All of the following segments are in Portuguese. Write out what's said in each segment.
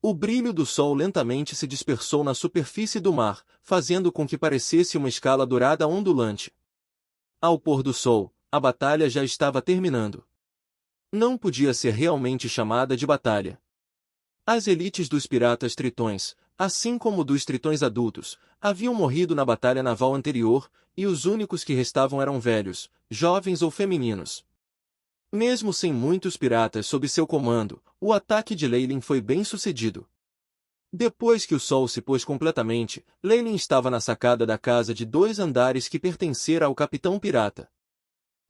O brilho do sol lentamente se dispersou na superfície do mar, fazendo com que parecesse uma escala dourada ondulante. Ao pôr do sol, a batalha já estava terminando. Não podia ser realmente chamada de batalha. As elites dos piratas tritões, assim como dos tritões adultos, haviam morrido na batalha naval anterior, e os únicos que restavam eram velhos, jovens ou femininos. Mesmo sem muitos piratas sob seu comando, o ataque de Leyline foi bem sucedido. Depois que o sol se pôs completamente, Leyline estava na sacada da casa de 2 andares que pertencera ao capitão pirata.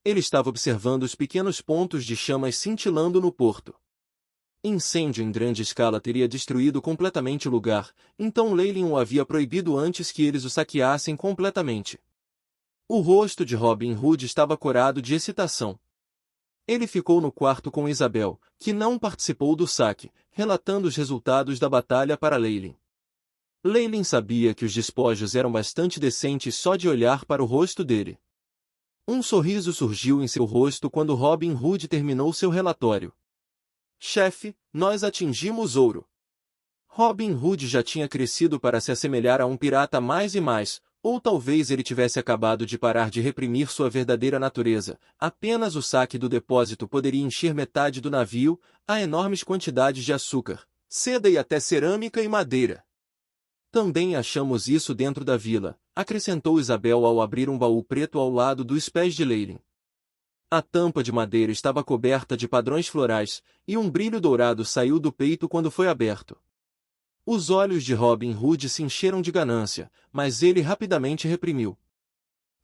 Ele estava observando os pequenos pontos de chamas cintilando no porto. Incêndio em grande escala teria destruído completamente o lugar, então Leyline o havia proibido antes que eles o saqueassem completamente. O rosto de Robin Hood estava corado de excitação. Ele ficou no quarto com Isabel, que não participou do saque, relatando os resultados da batalha para Leyline. Leyline sabia que os despojos eram bastante decentes só de olhar para o rosto dele. Um sorriso surgiu em seu rosto quando Robin Hood terminou seu relatório. Chefe, nós atingimos ouro. Robin Hood já tinha crescido para se assemelhar a um pirata mais e mais, ou talvez ele tivesse acabado de parar de reprimir sua verdadeira natureza. Apenas o saque do depósito poderia encher metade do navio, a enormes quantidades de açúcar, seda e até cerâmica e madeira. Também achamos isso dentro da vila, acrescentou Isabel ao abrir um baú preto ao lado dos pés de Leyline. A tampa de madeira estava coberta de padrões florais, e um brilho dourado saiu do peito quando foi aberto. Os olhos de Robin Hood se encheram de ganância, mas ele rapidamente reprimiu.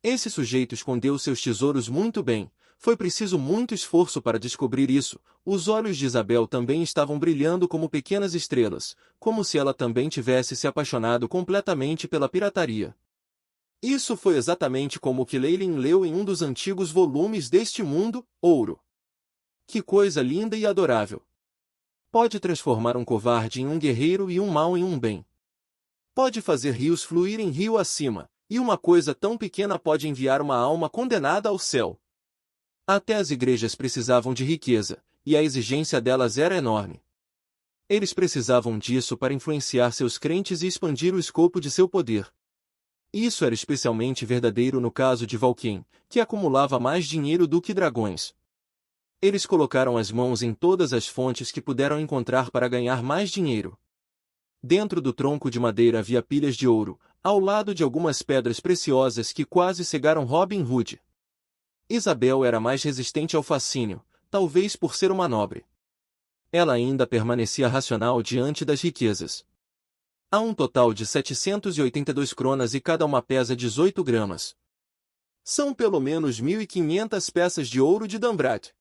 Esse sujeito escondeu seus tesouros muito bem, foi preciso muito esforço para descobrir isso. Os olhos de Isabel também estavam brilhando como pequenas estrelas, como se ela também tivesse se apaixonado completamente pela pirataria. Isso foi exatamente como o que Leyline leu em um dos antigos volumes deste mundo, Ouro. Que coisa linda e adorável! Pode transformar um covarde em um guerreiro e um mau em um bem. Pode fazer rios fluírem rio acima, e uma coisa tão pequena pode enviar uma alma condenada ao céu. Até as igrejas precisavam de riqueza, e a exigência delas era enorme. Eles precisavam disso para influenciar seus crentes e expandir o escopo de seu poder. Isso era especialmente verdadeiro no caso de Valken, que acumulava mais dinheiro do que dragões. Eles colocaram as mãos em todas as fontes que puderam encontrar para ganhar mais dinheiro. Dentro do tronco de madeira havia pilhas de ouro, ao lado de algumas pedras preciosas que quase cegaram Robin Hood. Isabel era mais resistente ao fascínio, talvez por ser uma nobre. Ela ainda permanecia racional diante das riquezas. Há um total de 782 cronas e cada uma pesa 18 gramas. São pelo menos 1.500 peças de ouro de Dambrat.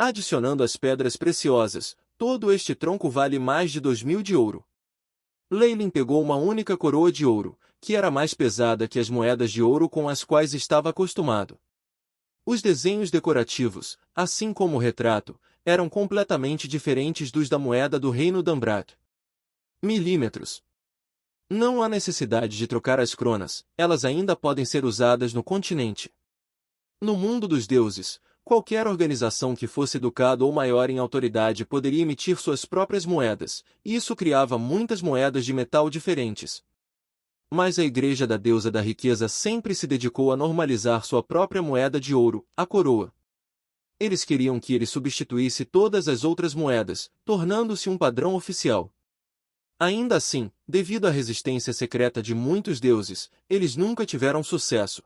Adicionando as pedras preciosas, todo este tronco vale mais de 2.000 de ouro. Leyline pegou uma única coroa de ouro, que era mais pesada que as moedas de ouro com as quais estava acostumado. Os desenhos decorativos, assim como o retrato, eram completamente diferentes dos da moeda do reino Dambrat. Milímetros. Não há necessidade de trocar as cronas, elas ainda podem ser usadas no continente. No mundo dos deuses, qualquer organização que fosse educada ou maior em autoridade poderia emitir suas próprias moedas, e isso criava muitas moedas de metal diferentes. Mas a Igreja da Deusa da Riqueza sempre se dedicou a normalizar sua própria moeda de ouro, a coroa. Eles queriam que ele substituísse todas as outras moedas, tornando-se um padrão oficial. Ainda assim, devido à resistência secreta de muitos deuses, eles nunca tiveram sucesso.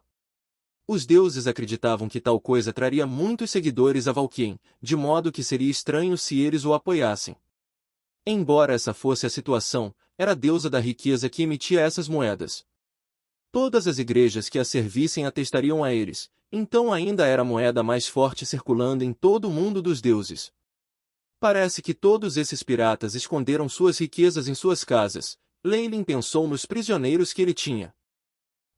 Os deuses acreditavam que tal coisa traria muitos seguidores a Valken, de modo que seria estranho se eles o apoiassem. Embora essa fosse a situação, era a deusa da riqueza que emitia essas moedas. Todas as igrejas que a servissem atestariam a eles, então ainda era a moeda mais forte circulando em todo o mundo dos deuses. Parece que todos esses piratas esconderam suas riquezas em suas casas. Leyline pensou nos prisioneiros que ele tinha.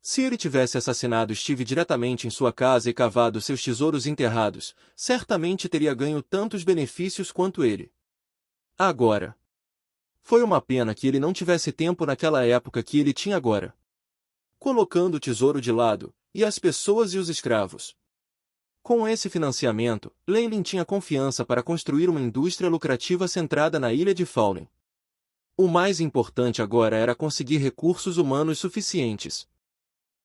Se ele tivesse assassinado Steve diretamente em sua casa e cavado seus tesouros enterrados, certamente teria ganho tantos benefícios quanto ele. Agora. Foi uma pena que ele não tivesse tempo naquela época que ele tinha agora. Colocando o tesouro de lado, e as pessoas e os escravos. Com esse financiamento, Leyline tinha confiança para construir uma indústria lucrativa centrada na ilha de Fallen. O mais importante agora era conseguir recursos humanos suficientes.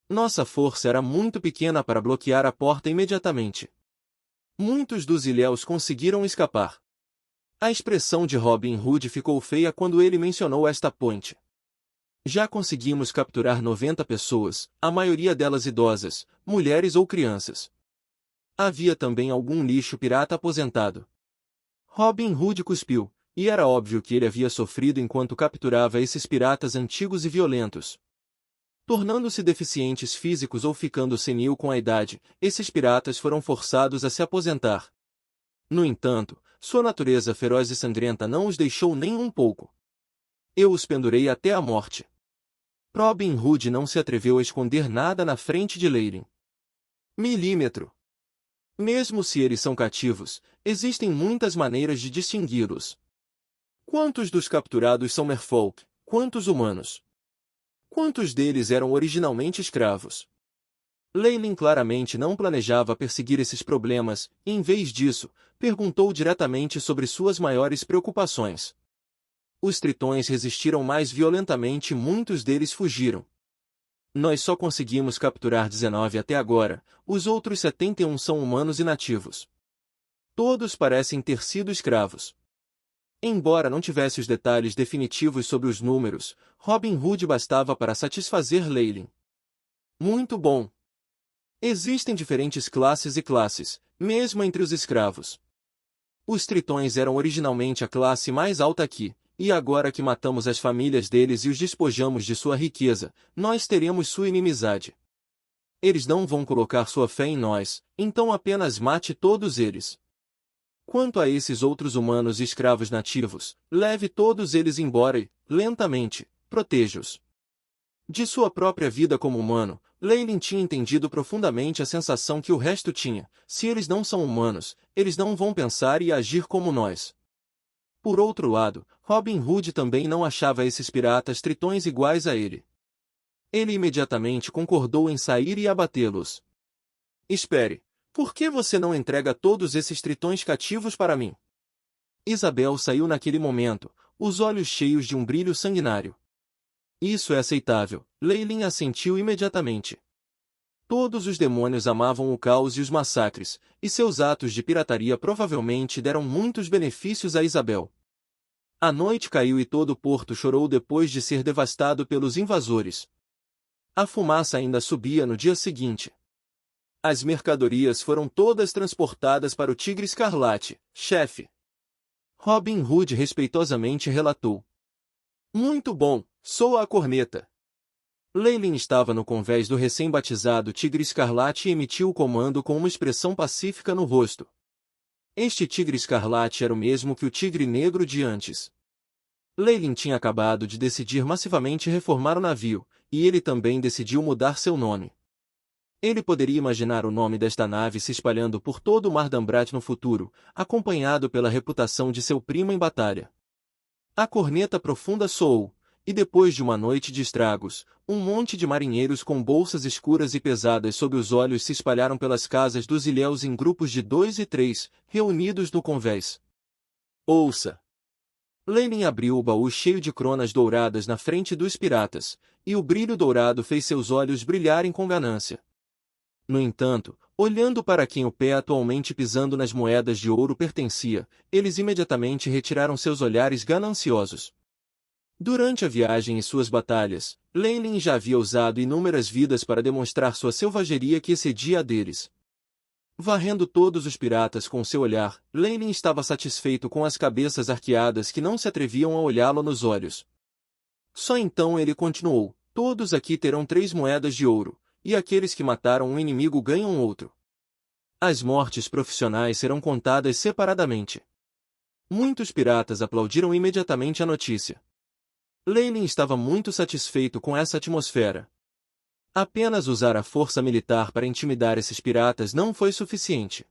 Nossa força era muito pequena para bloquear a porta imediatamente. Muitos dos ilhéus conseguiram escapar. A expressão de Robin Hood ficou feia quando ele mencionou esta ponte. Já conseguimos capturar 90 pessoas, a maioria delas idosas, mulheres ou crianças. Havia também algum lixo pirata aposentado. Robin Hood cuspiu, e era óbvio que ele havia sofrido enquanto capturava esses piratas antigos e violentos. Tornando-se deficientes físicos ou ficando senil com a idade, esses piratas foram forçados a se aposentar. No entanto, sua natureza feroz e sangrenta não os deixou nem um pouco. Eu os pendurei até a morte. Robin Hood não se atreveu a esconder nada na frente de Leyland. Milímetro. Mesmo se eles são cativos, existem muitas maneiras de distingui-los. Quantos dos capturados são merfolk? Quantos humanos? Quantos deles eram originalmente escravos? Leyland claramente não planejava perseguir esses problemas, e em vez disso, perguntou diretamente sobre suas maiores preocupações. Os tritões resistiram mais violentamente e muitos deles fugiram. Nós só conseguimos capturar 19 até agora, os outros 71 são humanos e nativos. Todos parecem ter sido escravos. Embora não tivesse os detalhes definitivos sobre os números, Robin Hood bastava para satisfazer Leyland. Muito bom. Existem diferentes classes e classes, mesmo entre os escravos. Os tritões eram originalmente a classe mais alta aqui, e agora que matamos as famílias deles e os despojamos de sua riqueza, nós teremos sua inimizade. Eles não vão colocar sua fé em nós, então apenas mate todos eles. Quanto a esses outros humanos e escravos nativos, leve todos eles embora e, lentamente, proteja-os. De sua própria vida como humano, Leyland tinha entendido profundamente a sensação que o resto tinha: se eles não são humanos, eles não vão pensar e agir como nós. Por outro lado, Robin Hood também não achava esses piratas tritões iguais a ele. Ele imediatamente concordou em sair e abatê-los. Espere, por que você não entrega todos esses tritões cativos para mim? Isabel saiu naquele momento, os olhos cheios de um brilho sanguinário. Isso é aceitável, Leyland assentiu imediatamente. Todos os demônios amavam o caos e os massacres, e seus atos de pirataria provavelmente deram muitos benefícios a Isabel. A noite caiu e todo o porto chorou depois de ser devastado pelos invasores. A fumaça ainda subia no dia seguinte. As mercadorias foram todas transportadas para o Tigre Escarlate, chefe. Robin Hood respeitosamente relatou. Muito bom, sou a corneta. Leyland estava no convés do recém-batizado Tigre Escarlate e emitiu o comando com uma expressão pacífica no rosto. Este Tigre Escarlate era o mesmo que o Tigre Negro de antes. Leyland tinha acabado de decidir massivamente reformar o navio, e ele também decidiu mudar seu nome. Ele poderia imaginar o nome desta nave se espalhando por todo o Mar d'Ambrat no futuro, acompanhado pela reputação de seu primo em batalha. A corneta profunda soou, e depois de uma noite de estragos, um monte de marinheiros com bolsas escuras e pesadas sob os olhos se espalharam pelas casas dos ilhéus em grupos de 2 e 3, reunidos no convés. Ouça! Leyland abriu o baú cheio de cronas douradas na frente dos piratas, e o brilho dourado fez seus olhos brilharem com ganância. No entanto, olhando para quem o pé atualmente pisando nas moedas de ouro pertencia, eles imediatamente retiraram seus olhares gananciosos. Durante a viagem e suas batalhas, Leyland já havia usado inúmeras vidas para demonstrar sua selvageria que excedia a deles. Varrendo todos os piratas com seu olhar, Leyland estava satisfeito com as cabeças arqueadas que não se atreviam a olhá-lo nos olhos. Só então ele continuou: todos aqui terão 3 moedas de ouro, e aqueles que mataram um inimigo ganham outro. As mortes profissionais serão contadas separadamente. Muitos piratas aplaudiram imediatamente a notícia. Leyland estava muito satisfeito com essa atmosfera. Apenas usar a força militar para intimidar esses piratas não foi suficiente.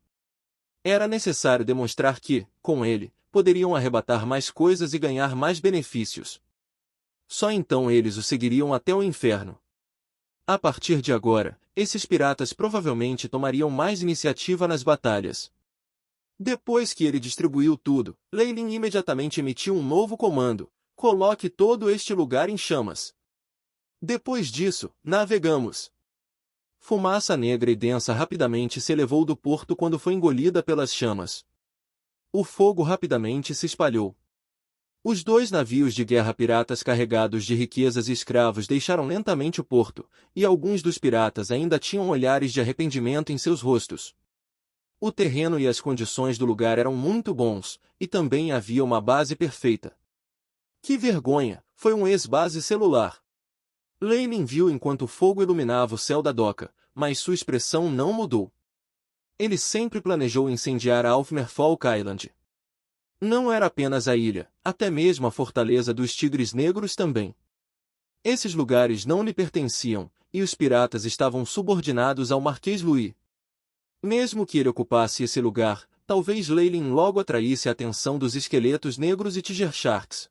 Era necessário demonstrar que, com ele, poderiam arrebatar mais coisas e ganhar mais benefícios. Só então eles o seguiriam até o inferno. A partir de agora, esses piratas provavelmente tomariam mais iniciativa nas batalhas. Depois que ele distribuiu tudo, Leyland imediatamente emitiu um novo comando: Coloque todo este lugar em chamas. Depois disso, navegamos. Fumaça negra e densa rapidamente se elevou do porto quando foi engolida pelas chamas. O fogo rapidamente se espalhou. Os 2 navios de guerra piratas carregados de riquezas e escravos deixaram lentamente o porto, e alguns dos piratas ainda tinham olhares de arrependimento em seus rostos. O terreno e as condições do lugar eram muito bons, e também havia uma base perfeita. Que vergonha! Foi um ex-base celular. Leyland viu enquanto o fogo iluminava o céu da doca, mas sua expressão não mudou. Ele sempre planejou incendiar Alfmer Falk Island. Não era apenas a ilha, até mesmo a fortaleza dos Tigres Negros também. Esses lugares não lhe pertenciam, e os piratas estavam subordinados ao Marquês Louis. Mesmo que ele ocupasse esse lugar, talvez Leyland logo atraísse a atenção dos esqueletos negros e Tiger Sharks.